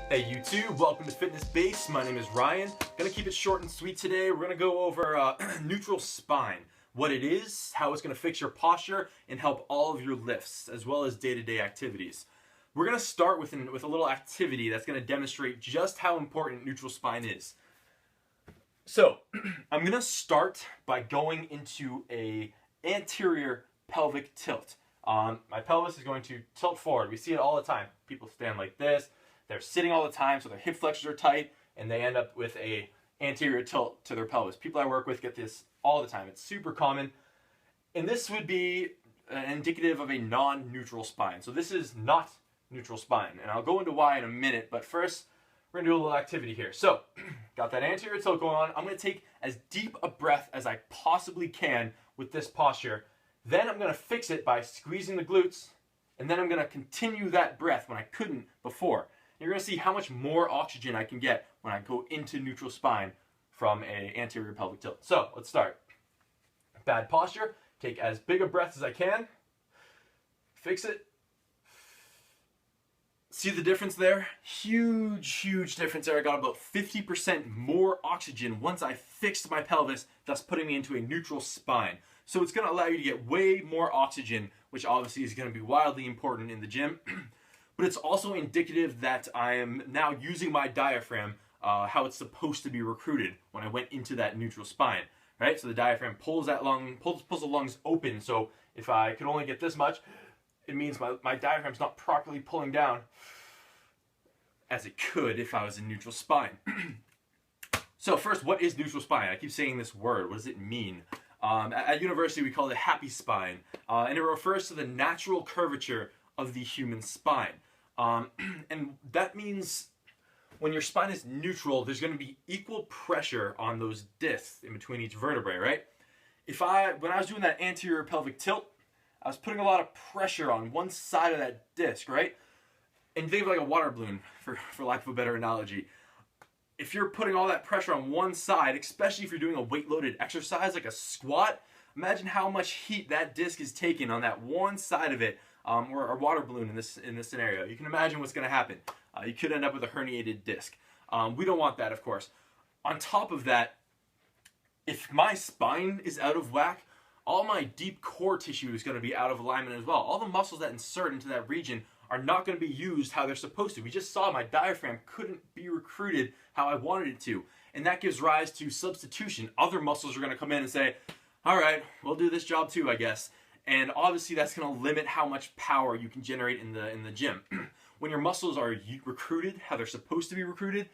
Hey YouTube, welcome to Fitness Base. My name is Ryan. Gonna keep it short and sweet today. We're gonna go over neutral spine, what it is, how it's gonna fix your posture, and help all of your lifts, as well as day-to-day activities. We're gonna start with a little activity that's gonna demonstrate just how important neutral spine is. So, I'm gonna start by going into a anterior pelvic tilt. My pelvis is going to tilt forward. We see it all the time. People stand like this. They're sitting all the time, so their hip flexors are tight, and they end up with a anterior tilt to their pelvis. People I work with get this all the time. It's super common. And this would be indicative of a non-neutral spine. So this is not neutral spine. And I'll go into why in a minute, but first, we're gonna do a little activity here. So, got that anterior tilt going on. I'm gonna take as deep a breath as I possibly can with this posture. Then I'm gonna fix it by squeezing the glutes, and then I'm gonna continue that breath when I couldn't before. You're going to see how much more oxygen I can get when I go into neutral spine from an anterior pelvic tilt. So let's start. Bad posture. Take as big a breath as I can. Fix it. See the difference there? Huge difference there. I got about 50% more oxygen once I fixed my pelvis, thus putting me into a neutral spine. So it's going to allow you to get way more oxygen, which obviously is going to be wildly important in the gym. But it's also indicative that I am now using my diaphragm how it's supposed to be recruited when I went into that neutral spine, right? So the diaphragm pulls that pulls the lungs open. So if I could only get this much, it means my diaphragm's not properly pulling down as it could if I was in neutral spine. So first, what is neutral spine? I keep saying this word. What does it mean? At university, we call it happy spine, and it refers to the natural curvature of the human spine. And that means when your spine is neutral, there's going to be equal pressure on those discs in between each vertebrae, right? When I was doing that anterior pelvic tilt, I was putting a lot of pressure on one side of that disc, right? And think of it like a water balloon, for lack of a better analogy. If you're putting all that pressure on one side, especially if you're doing a weight-loaded exercise like a squat, imagine how much heat that disc is taking on that one side of it. Or a water balloon in this scenario. You can imagine what's going to happen. You could end up with a herniated disc. We don't want that, of course. On top of that, if my spine is out of whack, all my deep core tissue is going to be out of alignment as well. All the muscles that insert into that region are not going to be used how they're supposed to. We just saw my diaphragm couldn't be recruited how I wanted it to. And that gives rise to substitution. Other muscles are going to come in and say, all right, we'll do this job too, I guess. And obviously that's going to limit how much power you can generate in the gym. When your muscles are recruited how they're supposed to be recruited,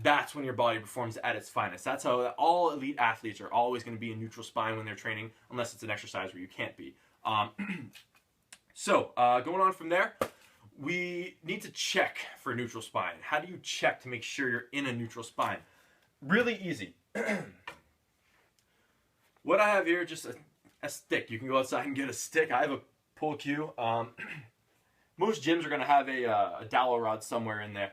that's when your body performs at its finest. That's how all elite athletes are always going to be in neutral spine when they're training, unless it's an exercise where you can't be. So going on from there, we need to check for neutral spine. How do you check to make sure you're in a neutral spine? Really easy. What I have here, just a stick. You can go outside and get a stick. I have a pull cue. Most gyms are going to have a dowel rod somewhere in there.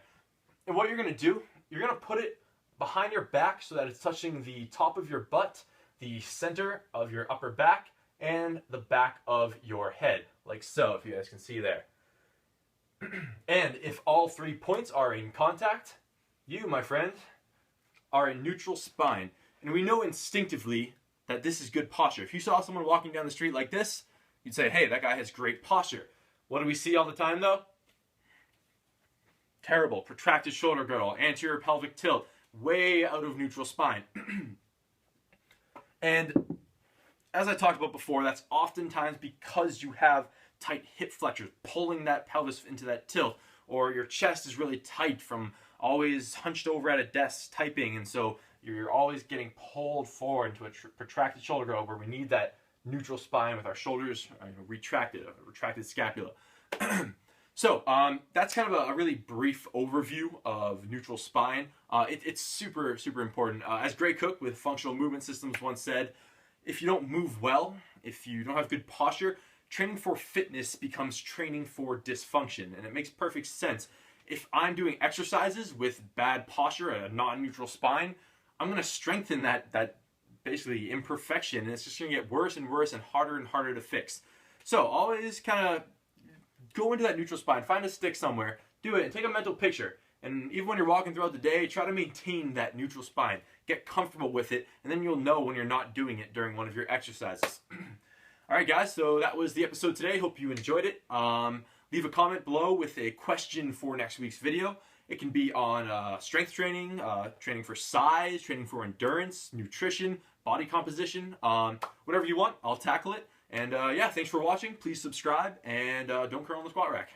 And what you're going to do, you're going to put it behind your back so that it's touching the top of your butt, the center of your upper back, and the back of your head, like so, if you guys can see there. And if all 3 points are in contact, you, my friend, are in neutral spine. And we know instinctively that this is good posture. If you saw someone walking down the street like this, you'd say, hey, that guy has great posture. What do we see all the time though? Terrible. Protracted shoulder girdle, anterior pelvic tilt, way out of neutral spine. And as I talked about before, that's oftentimes because you have tight hip flexors pulling that pelvis into that tilt, or your chest is really tight from always hunched over at a desk typing, and so you're always getting pulled forward into a protracted shoulder girdle where we need that neutral spine with our shoulders retracted, a retracted scapula. So that's kind of a really brief overview of neutral spine. It's super important. As Gray Cook with Functional Movement Systems once said, if you don't move well, if you don't have good posture, training for fitness becomes training for dysfunction. And it makes perfect sense. If I'm doing exercises with bad posture, a non-neutral spine, I'm going to strengthen that basically imperfection, and it's just going to get worse and worse and harder to fix. So always kind of go into that neutral spine, find a stick somewhere, do it, and take a mental picture. And even when you're walking throughout the day, try to maintain that neutral spine. Get comfortable with it, and then you'll know when you're not doing it during one of your exercises. All right, guys, so that was the episode today. Hope you enjoyed it. Leave a comment below with a question for next week's video. It can be on strength training, training for size, training for endurance, nutrition, body composition, whatever you want, I'll tackle it. And yeah, thanks for watching. Please subscribe, and don't curl on the squat rack.